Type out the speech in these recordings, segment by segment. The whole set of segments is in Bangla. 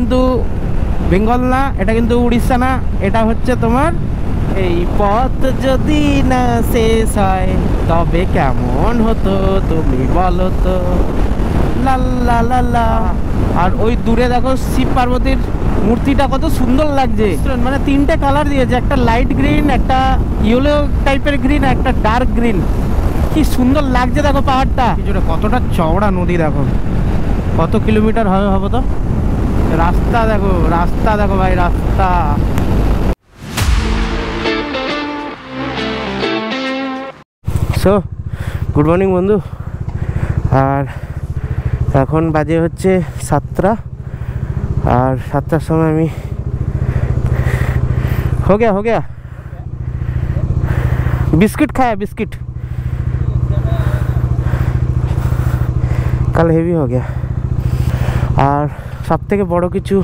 কিন্তু বেঙ্গল না, এটা কিন্তু উড়িষ্যা না, এটা হচ্ছে তোমার এই পথ যদি না শেষ হয় তবে কেমন হতো তুমি বলো তো, লাল্লা লাল্লা। আর ওই দূরে দেখো শিব পার্বতীর মূর্তিটা কত সুন্দর লাগছে, মানে তিনটে কালার দিয়েছে, একটা লাইট গ্রিন, একটা ইয়েলো টাইপের গ্রিন, একটা ডার্ক গ্রিন। কি সুন্দর লাগছে দেখো পাহাড়টা, কতটা চওড়া নদী দেখো, কত কিলোমিটার হবে তো। রাস্তা দেখো ভাই, রাস্তা। সো গুড মর্নিং বন্ধু। আর এখন বাজে হচ্ছে 7টা, আর 7টার সময় আমি हो गया बिस्किट खाया, बिस्किट कल हेवी हो गया। আর সব থেকে বড় কিছু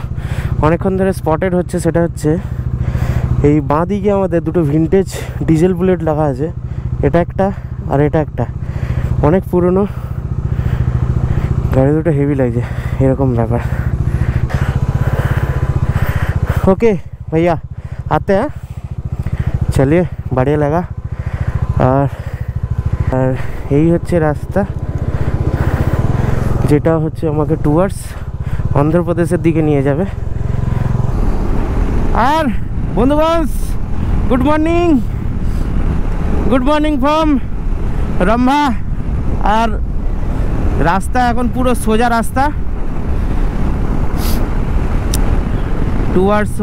অনেকক্ষণ ধরে স্পটেড হচ্ছে, সেটা হচ্ছে এই বাঁ দিকে আমাদের দুটো ভিনটেজ ডিজেল বুলেট লাগা আছে, এটা একটা আর এটা একটা, অনেক পুরনো গাড়ি, দুটো হেভি লাগছে, এরকম ব্যাপার। ओके भैया आते हैं, चलिए बढ़िया लगा। আর এই হচ্ছে রাস্তা, যেটা হচ্ছে আমাকে টুয়ার্ডস অন্ধ্রপ্রদেশের দিকে নিয়ে যাবে। আর বন্ধুগণ গুড মর্নিং ফ্রম রম্ভা। আর রাস্তা এখন পুরো সোজা রাস্তা টুয়ার্ডস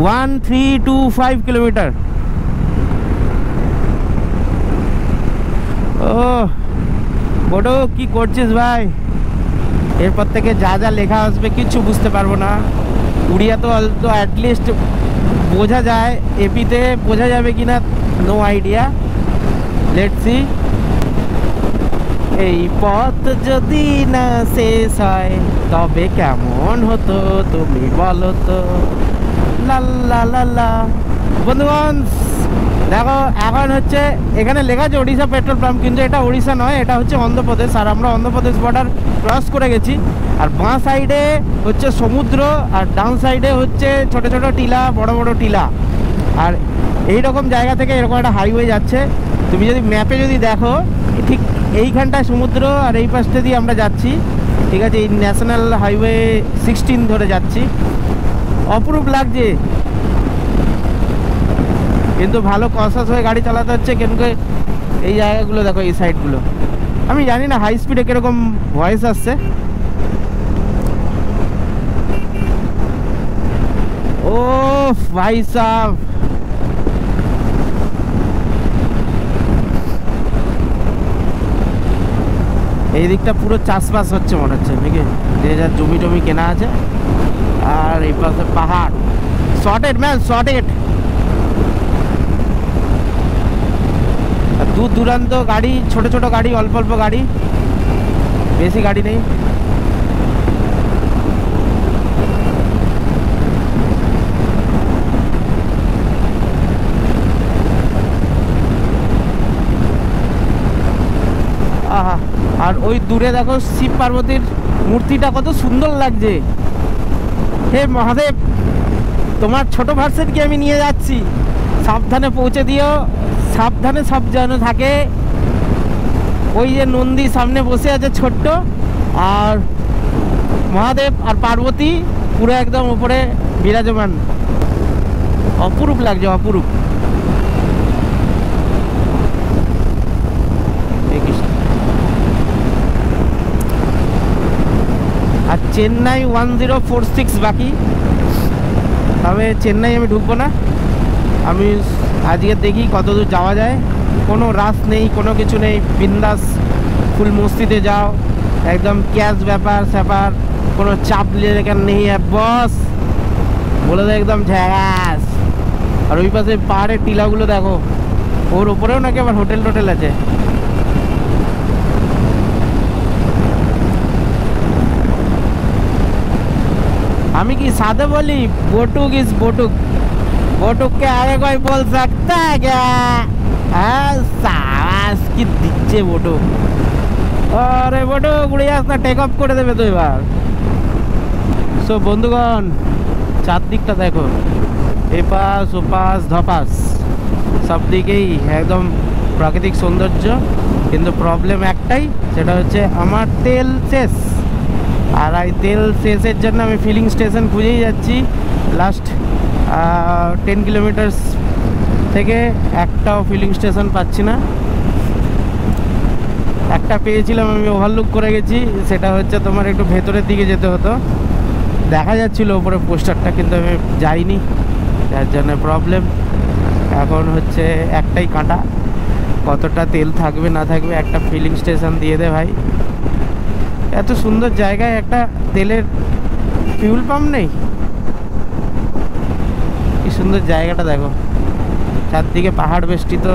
1325 কিলোমিটার। ও বড় কি করছিস ভাই, এরপর থেকে যা যা লেখা আসবে কিছু বুঝতে পারবো না। উড়িয়া তো অ্যাটলিস্ট বোঝা যায়, এপিতে বোঝা যাবে কিনা নো আইডিয়া, লেটস সি। এই পথ যদি না শেষ হয় তবে কেমন হতো তুমি বলো তো, লাল্লা লাল্লা। বন্ধুগণ দেখো এখন হচ্ছে এখানে লেখা আছে ওড়িশা পেট্রোল পাম্প, কিন্তু এটা ওড়িশা নয়, এটা হচ্ছে অন্ধ্রপ্রদেশ। আর আমরা অন্ধ্রপ্রদেশ বর্ডার ক্রস করে গেছি। আর বাঁ সাইডে হচ্ছে সমুদ্র, আর ডান সাইডে হচ্ছে ছোট ছোট টিলা, বড় বড় টিলা। আর এই রকম জায়গা থেকে এরকম একটা হাইওয়ে যাচ্ছে, তুমি যদি ম্যাপে যদি দেখো ঠিক এইখানটায় সমুদ্র, আর এই পাশটা দিয়ে আমরা যাচ্ছি, ঠিক আছে, এই ন্যাশনাল হাইওয়ে 16 ধরে যাচ্ছি। অপরূপ লাগছে, কিন্তু ভালো কনসাস হয়ে গাড়ি চালাতে হচ্ছে, কিন্তু এই জায়গাগুলো দেখো, এই সাইডগুলো। আমি জানি না হাই স্পিডে কিরকম ভয়েস আসছে। ও ভাই সাহেব, এই দিকটা পুরো চাষবাস হচ্ছে মনে হচ্ছে, নাকি যে যার জমি টমি কেনা আছে। আর এই পাশে পাহাড়, শর্টেড ম্যান, শর্টেড। দূর দূরান্ত গাড়ি, ছোট ছোট গাড়ি, অল্প অল্প গাড়ি, বেশি গাড়ি নেই। আহা, আর ওই দূরে দেখো শিব পার্বতীর মূর্তিটা কত সুন্দর লাগছে। হে মহাদেব, তোমার ছোট ভার্সনকে আমি নিয়ে যাচ্ছি, সাবধানে পৌঁছে দিও, সাবধানে সব যেন থাকে। ওই যে নন্দী সামনে বসে আছে ছোট্ট, আর মহাদেব আর পার্বতী পুরো একদম উপরে বিরাজমান। অপরূপ লাগছে, অপরূপ। আর চেন্নাই 1046 বাকি, তবে চেন্নাই আমি ঢুকবো না। আমি আজকে দেখি কতদূর যাওয়া যায়, কোনো রাশ নেই, কোনো কিছু নেই, বিন্দাস ফুল মস্তিতে যাও, একদম ক্যাশ ব্যাপার স্যাপার, কোনো চাপ লেখার নেই, বস বলে দেয় একদম ঝ্যাস। আর ওই পাশে পাহাড়ের টিলাগুলো দেখো, ওর ওপরেও নাকি আবার হোটেল টোটেল আছে। আমি কি सादे बोली, बोटुक इज बोटुक, बोटुक के आगे कोई बोल सकता है क्या? सास की दिच्छे बोटुक। अरे बोटुक उड़े আসনা টেক অফ করে দেবে তো এবার। সো বন্ধুগণ, চারদিকটা দেখো, এপাশ ওপাশ ধপাস সব দিকেই একদম প্রাকৃতিক সৌন্দর্য। কিন্তু প্রবলেম একটাই, সেটা হচ্ছে আমার তেল শেষ। আর এই তেল শেষের জন্য আমি ফিলিং স্টেশন খুঁজেই যাচ্ছি। লাস্ট 10 কিলোমিটার্স থেকে একটাও ফিলিং স্টেশন পাচ্ছি না। একটা পেয়েছিলাম, আমি ওভারলুক করে গেছি। সেটা হচ্ছে তোমার একটু ভেতরের দিকে যেতে হতো, দেখা যাচ্ছিল ওপরে পোস্টারটা, কিন্তু আমি যাইনি, যার জন্য প্রবলেম। এখন হচ্ছে একটাই কাঁটা, কতটা তেল থাকবে না থাকবে। একটা ফিলিং স্টেশন দিয়ে দে ভাই। এত সুন্দর জায়গায় একটা তেলের ফিউল পাম্প নেই? কি সুন্দর জায়গাটা দেখো, চারদিকে পাহাড় বেষ্টিত,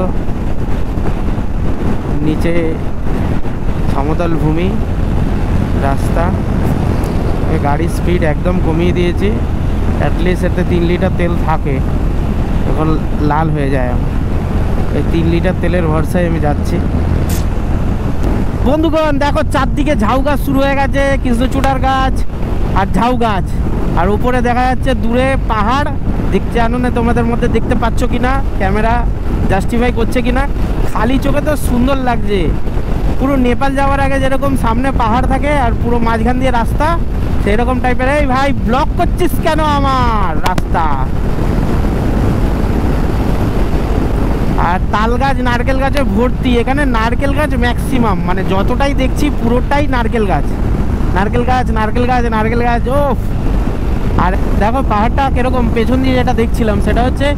নিচে সমতল ভূমি, রাস্তা। গাড়ির স্পিড একদম কমিয়ে দিয়েছি, অ্যাটলিস্ট এতে 3 লিটার তেল থাকে। এখন লাল হয়ে যায় আমার, এই 3 লিটার তেলের ভরসায় আমি যাচ্ছি। বন্ধুগণ দেখো, চারদিকে ঝাউ গাছ শুরু হয়ে গেছে, কৃষ্ণচূড়ার গাছ আর ঝাউ গাছ। আর উপরে দেখা যাচ্ছে দূরে পাহাড়। দেখতে জানো না তোমাদের মধ্যে দেখতে পাচ্ছ কিনা, ক্যামেরা জাস্টিফাই করছে কিনা। খালি চোখে তো সুন্দর লাগছে, পুরো নেপাল যাওয়ার আগে যেরকম সামনে পাহাড় থাকে আর পুরো মাঝখান দিয়ে রাস্তা, সেই রকম টাইপের। এই ভাই, ব্লক করছিস কেন আমার রাস্তা? আর তাল গাছ, নারকেল গাছে ভর্তি। এখানে নারকেল গাছ ম্যাক্সিমাম, মানে যতটাই দেখছি পুরোটাই নারকেল গাছ, নারকেল গাছ, নারকেল গাছ, নারকেল গাছ। ও, আর দেখো পাহাড়টা কিরকম। পেছন দিয়ে যেটা দেখছিলাম সেটা হচ্ছে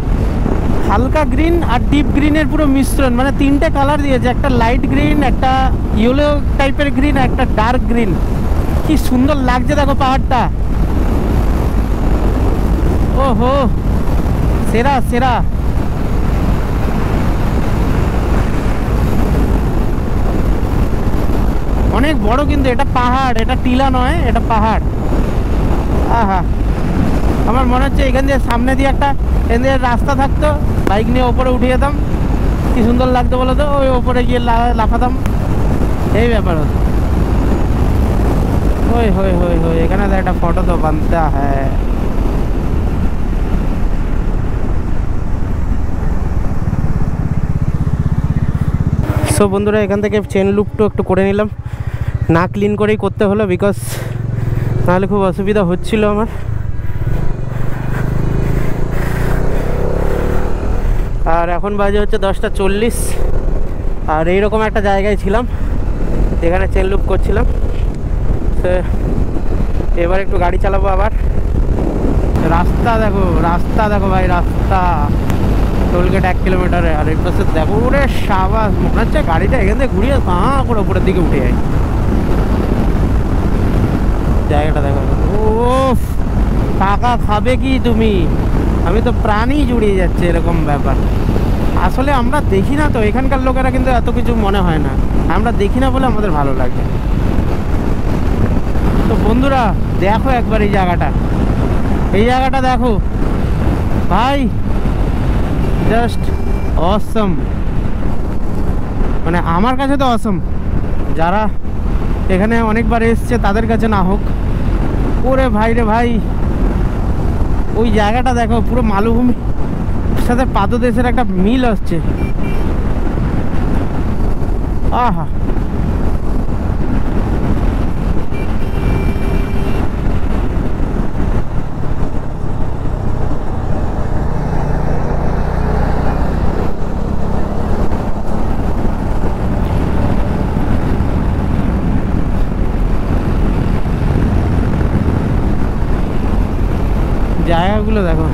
হালকা গ্রিন আর ডিপ গ্রিনের পুরো মিশ্রণ, মানে 3টে কালার দিয়েছে, একটা লাইট গ্রিন, একটা ইয়েলো টাইপের গ্রিন, একটা ডার্ক গ্রিন। কি সুন্দর লাগছে দেখো পাহাড়টা। ওহো, সেরা সেরা। অনেক বড়, কিন্তু এটা পাহাড়, এটা টিলা নয়, এটা পাহাড়। আহা, আমার মনে হচ্ছে এখান দিয়ে সামনে দিয়ে একটা এখান দিয়ে রাস্তা থাকতো, বাইক নিয়ে ওপরে উঠে যেতাম, কি সুন্দর লাগতো বলো তো। ওই ওপরে গিয়ে লাফাতাম, এই ব্যাপার হতো। ওই হই হই হই, এখানে তো একটা ফটো তো বানতা হ্যাঁ। সো বন্ধুরা, এখান থেকে চেন লুপটা একটু করে নিলাম, না ক্লিন করেই করতে হলো, বিকজ নাহলে খুব অসুবিধা হচ্ছিল আমার। আর এখন বাজে হচ্ছে 10:40, আর এইরকম একটা জায়গায় ছিলাম যেখানে চেন লুপ করছিলাম। তো এবার একটু গাড়ি চালাবো আবার। রাস্তা দেখো, রাস্তা দেখো ভাই, রাস্তা। টোলগেট 1 কিলোমিটারে। আর এই পাশে দেখো, ওরে সাবাস, মনে হচ্ছে গাড়িটা এখান থেকে ঘুরিয়ে করে উপরের দিকে উঠে যায়। জায়গাটা দেখো, ও টাকা খাবে কি তুমি? আমি তো প্রাণী জুড়িয়ে যাচ্ছে এরকম ব্যাপার। আসলে আমরা দেখি না তো, এখানকার লোকেরা কিন্তু এত কিছু মনে হয় না, আমরা দেখি না বলে আমাদের ভালো লাগে। তো বন্ধুরা দেখো একবার এই জায়গাটা, এই জায়গাটা দেখো ভাই, জাস্ট অসম। মানে আমার কাছে তো অসম, যারা এখানে অনেকবার এসছে তাদের কাছে না হোক। ওরে ভাই রে ভাই, ওই জায়গাটা দেখো, পুরো মালভূমির সাথে পাদদেশের একটা মিল আসছে। আহা, জায়গাগুলো দেখো,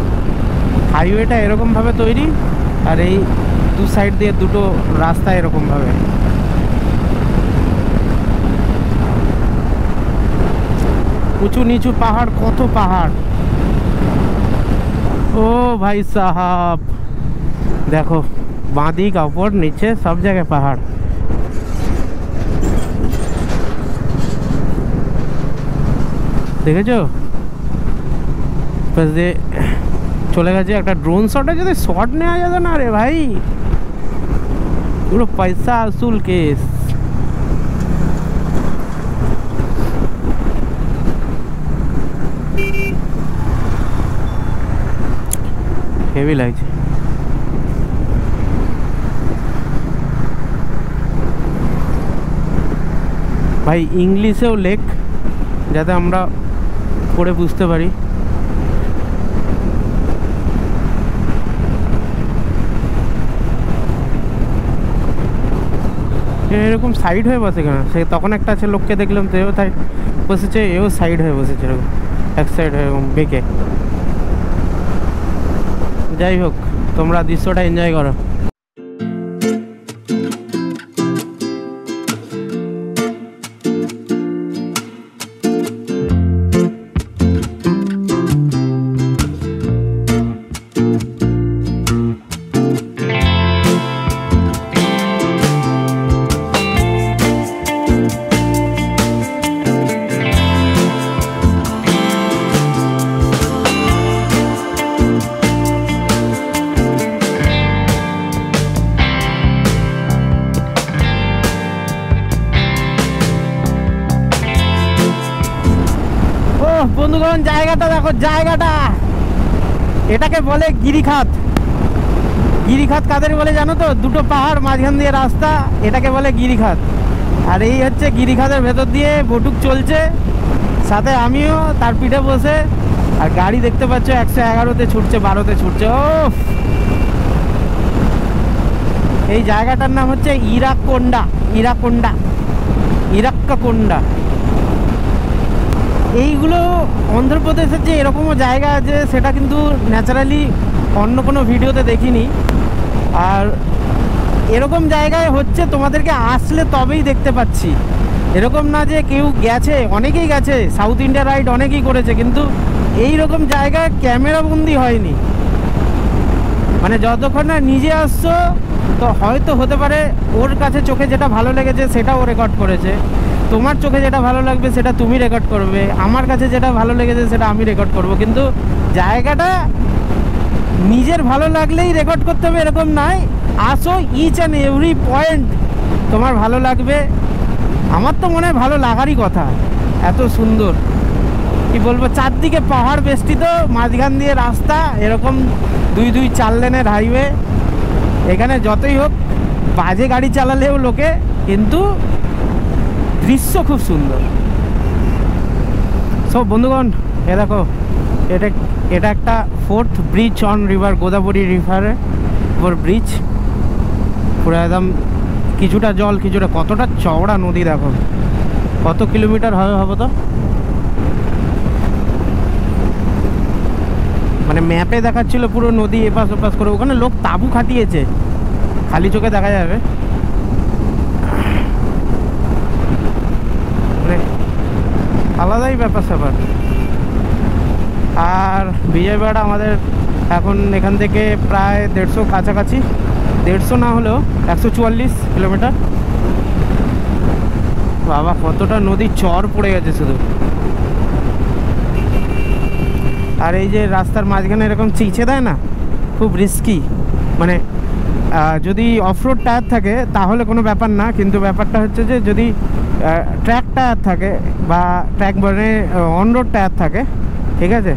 হাইওয়েটা এরকমভাবে তৈরি, আর এই দু সাইড দিয়ে দুটো রাস্তা এরকমভাবে। উঁচু নিচু পাহাড়, কত পাহাড়। ও ভাই সাহাব দেখো, বাঁদিক উপর নিচে সব জায়গায় পাহাড়। দেখেছো? যে চলে গেছে একটা ড্রোন শটে, যদি শট নেওয়া যেত না রে ভাই, পুরো পয়সা আসুল কেস। হেভি লাগছে। ভাই ইংলিশেও লেখ, যাতে আমরা পড়ে বুঝতে পারি। এরকম সাইড হয়ে বসে কেন? সে তখন একটা আছে লোককে দেখলাম, তো এও তাই বসেছে, এও সাইড হয়ে বসেছে এরকম এক সাইড হয়ে এরকম বেঁকে। যাই হোক, তোমরা দৃশ্যটা এনজয় করো। বন্ধুগণ জায়গাটা দেখো, জায়গাটা এটাকে বলে গিরিখাত। গিরিখাত কাদের বলে জানো তো? দুটো পাহাড় মাঝখান দিয়ে রাস্তা, এটাকে বলে গিরিখাত। আর এই হচ্ছে গিরিখাতের ভেতর দিয়ে বটুক চলছে, সাথে আমিও তার পিঠে বসে। আর গাড়ি দেখতে পাচ্ছ 111-তে ছুটছে, 12-তে ছুটছে। ও এই জায়গাটার নাম হচ্ছে ইরাকোন্ডা, ইরাকোন্ডা, ইরাক্কাকোন্ডা। এইগুলো অন্ধ্রপ্রদেশের যে এরকমও জায়গা আছে, সেটা কিন্তু ন্যাচারালি অন্য কোনো ভিডিওতে দেখিনি। আর এরকম জায়গায় হচ্ছে তোমাদেরকে আসলে তবেই দেখতে পাচ্ছি। এরকম না যে কেউ গেছে, অনেকেই গেছে, সাউথ ইন্ডিয়া রাইড অনেকেই করেছে, কিন্তু এই রকম জায়গায় ক্যামেরা বন্দি হয়নি। মানে যতক্ষণ না নিজে আসছো, তো হয়তো হতে পারে ওর কাছে চোখে যেটা ভালো লেগেছে সেটা ও রেকর্ড করেছে, তোমার চোখে যেটা ভালো লাগবে সেটা তুমি রেকর্ড করবে, আমার কাছে যেটা ভালো লেগেছে সেটা আমি রেকর্ড করব। কিন্তু জায়গাটা নিজের ভালো লাগলেই রেকর্ড করতে হবে এরকম নয়। আসো, ইচ অ্যান্ড এভরি পয়েন্ট তোমার ভালো লাগবে। আমার তো মনে হয় ভালো লাগারই কথা, এত সুন্দর। কি বলবো, চারদিকে পাহাড় বেষ্টিত, মাঝখান দিয়ে রাস্তা, এরকম 2-4 লেনের হাইওয়ে। এখানে যতই হোক বাজে গাড়ি চালালেও লোকে, কিন্তু দৃশ্য খুব সুন্দর। সব বন্ধুগণ এ দেখো, এটা একটা 4th bridge on river, Godavari রিভারের উপর ব্রিজ। পুরো একদম কিছুটা জল, কিছুটা, কতটা চওড়া নদী দেখো, কত কিলোমিটার হবে তো, মানে ম্যাপে দেখাচ্ছিল পুরো নদী এপাশ ওপাশ করে। ওখানে লোক তাঁবু খাটিয়েছে, খালি চোখে দেখা যাবে। আলাদাই ব্যাপার স্যাপার। আর বিজয়বাড়া আমাদের এখন এখান থেকে প্রায় 150 কাছাকাছি, 150 না হলেও 144 কিলোমিটার। বাবা কতটা নদীর চর পড়ে গেছে শুধু। আর এই যে রাস্তার মাঝখানে এরকম চিঁচে দেয় না, খুব রিস্কি। মানে যদি অফরোড টায়ার থাকে তাহলে কোনো ব্যাপার না, কিন্তু ব্যাপারটা হচ্ছে যে যদি ট্র্যাক টায়ার থাকে বা ট্র্যাক মানে অনরোড টায়ার থাকে, ঠিক আছে,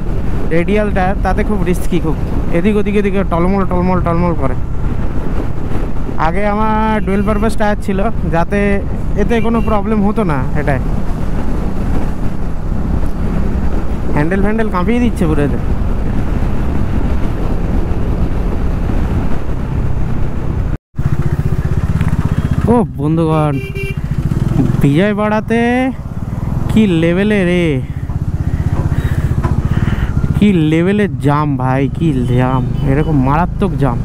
রেডিয়াল টায়ার, তাতে খুব রিস্কি, খুব এদিক ওদিক এদিকে টলমল টলমল টলমল করে। আগে আমার ডুয়েল পারপাস টায়ার ছিল, যাতে এতে কোনো প্রবলেম হতো না। এটাই হ্যান্ডেল ফ্যান্ডেল কাঁপিয়ে দিচ্ছে পুরো এতে। ও বন্ধুগণ, বিজয়বাড়াতে কি লেভেলে রে, কি লেভেলের জাম ভাই, কি জাম, এরকম মারাত্মক জাম।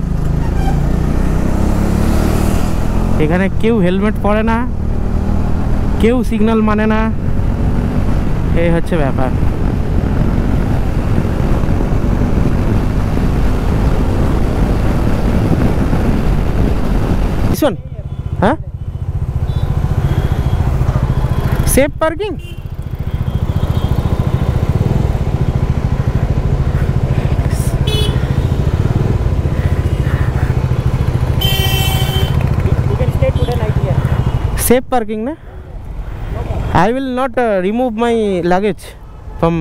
এখানে কেউ হেলমেট পরে না, কেউ সিগন্যাল মানে না, এই হচ্ছে ব্যাপার। শোন, হ্যাঁ, safe parking. Safe parking, na? I will not remove my luggage from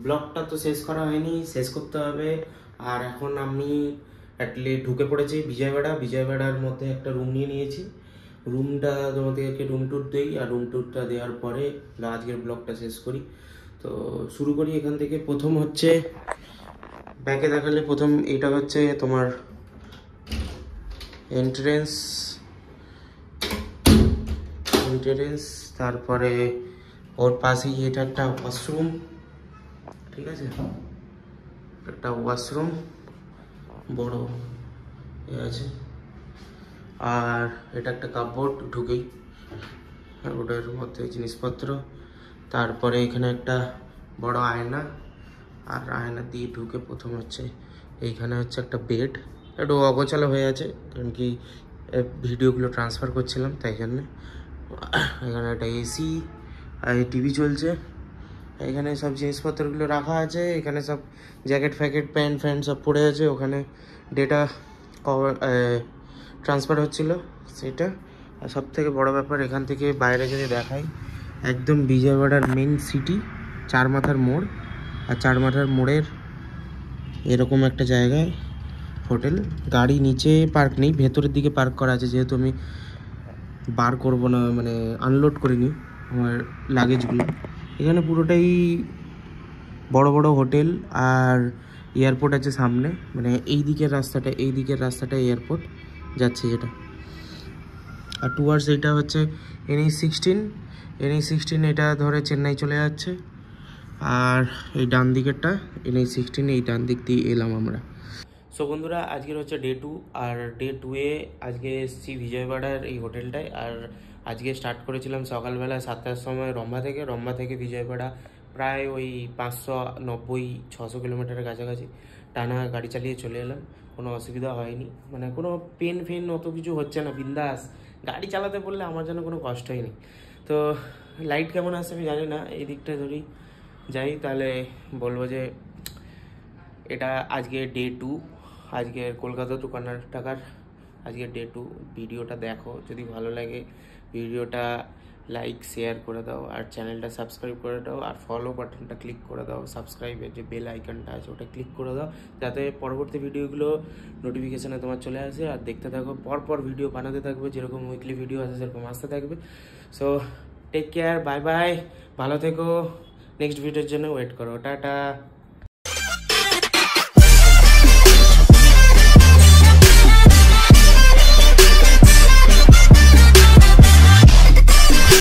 ব্লগটা তো শেষ করা হয়নি, শেষ করতে হবে। আর এখন আমি ঢুকে পড়েছি বিজয়বাড়ার মধ্যে একটা রুম নিয়ে নিয়েছি। রুমটা তোমাদেরকে রুম ট্যুর দিই, আর রুম ট্যুরটা দেওয়ার পরে আজকের ব্লগটা শেষ করি। তো শুরু করি এখান থেকে। প্রথম হচ্ছে ব্যাকে দেখালে প্রথম এটা হচ্ছে তোমার এন্ট্রেন্স, তারপরে ওর পাশেই এটা একটা ওয়াশরুম, ঠিক আছে, একটা ওয়াশরুম বড় আছে। আর এটা একটা কাপবোর্ড ঢুকেই, ওটার মধ্যে জিনিসপত্র। তারপরে এখানে একটা বড় আয়না, আর আয়না দিয়ে ঢুকে প্রথম হচ্ছে এইখানে হচ্ছে একটা বেড। একটু অগোছালো হয়ে আছে কারণ কি ভিডিওগুলো ট্রান্সফার করছিলাম তাই জন্যে। এখানে একটা এসি আর টিভি চলছে। এখানে সব জিনিসপত্রগুলো রাখা আছে। এখানে সব জ্যাকেট ফ্যাকেট প্যান্ট ফ্যান্ট সব পড়ে আছে। ওখানে ডেটা ট্রান্সফার হচ্ছিল সেটা। আর সব থেকে বড়ো ব্যাপার, এখান থেকে বাইরে যদি দেখাই, একদম বিজয়বাড়ার মেন সিটি, চার মাথার মোড়। আর চার মাথার মোড়ের এরকম একটা জায়গায় হোটেল। গাড়ি নিচে পার্ক নেই, ভেতরের দিকে পার্ক করা আছে, যেহেতু আমি বার করবো না, মানে আনলোড করে নিই আমার লাগেজগুলো। এখানে পুরোটাই বড় বড় হোটেল আর এয়ারপোর্ট আছে সামনে, মানে এই দিকের রাস্তাটা এয়ারপোর্ট যাচ্ছে যেটা। আর টুয়ার্ডস এইটা হচ্ছে NH16 এটা ধরে চেন্নাই চলে যাচ্ছে। আর এই ডান দিকেরটা NH16, এই ডান দিক দিয়ে এলাম আমরা। সো বন্ধুরা, আজকের হচ্ছে ডে 2। আর ডে 2-এ আজকে এসেছি বিজয়বাড়ার এই হোটেলটায়। আর আজকে স্টার্ট করেছিলাম সকালবেলা 7টার সময় রম্বা থেকে বিজয়বাড়া প্রায় ওই 590-600 কিলোমিটারের কাছাকাছি টানা গাড়ি চালিয়ে চলে এলাম। কোনো অসুবিধা হয়নি, মানে কোনো পেন অত কিছু হচ্ছে না, বিন্দাস গাড়ি চালাতে বললে আমার জন্য কোনো কষ্টই নেই। তো লাইট কেমন আসছে আমি জানি না, এই দিকটা ধরি যাই তাহলে বলবো যে এটা আজকে ডে 2, আজকে কলকাতা টু কর্ণাটকার আজকে ডে 2। ভিডিওটা দেখো, যদি ভালো লাগে ভিডিওটা লাইক শেয়ার করে দাও, আর চ্যানেলটা সাবস্ক্রাইব করে দাও, আর ফলো বাটনটা ক্লিক করে দাও। সাবস্ক্রাইবের যে বেল আইকনটা আছে ওটা ক্লিক করে দাও, যাতে পরবর্তী ভিডিওগুলো নোটিফিকেশানে তোমার চলে আসে। আর দেখতে থাকো, পরপর ভিডিও বানাতে থাকবে, যেরকম উইকলি ভিডিও আছে সেরকম আসতে থাকবে। So take care, bye bye, ভালো থেকো, নেক্সট ভিডিওর জন্য ওয়েট করো, টাটা।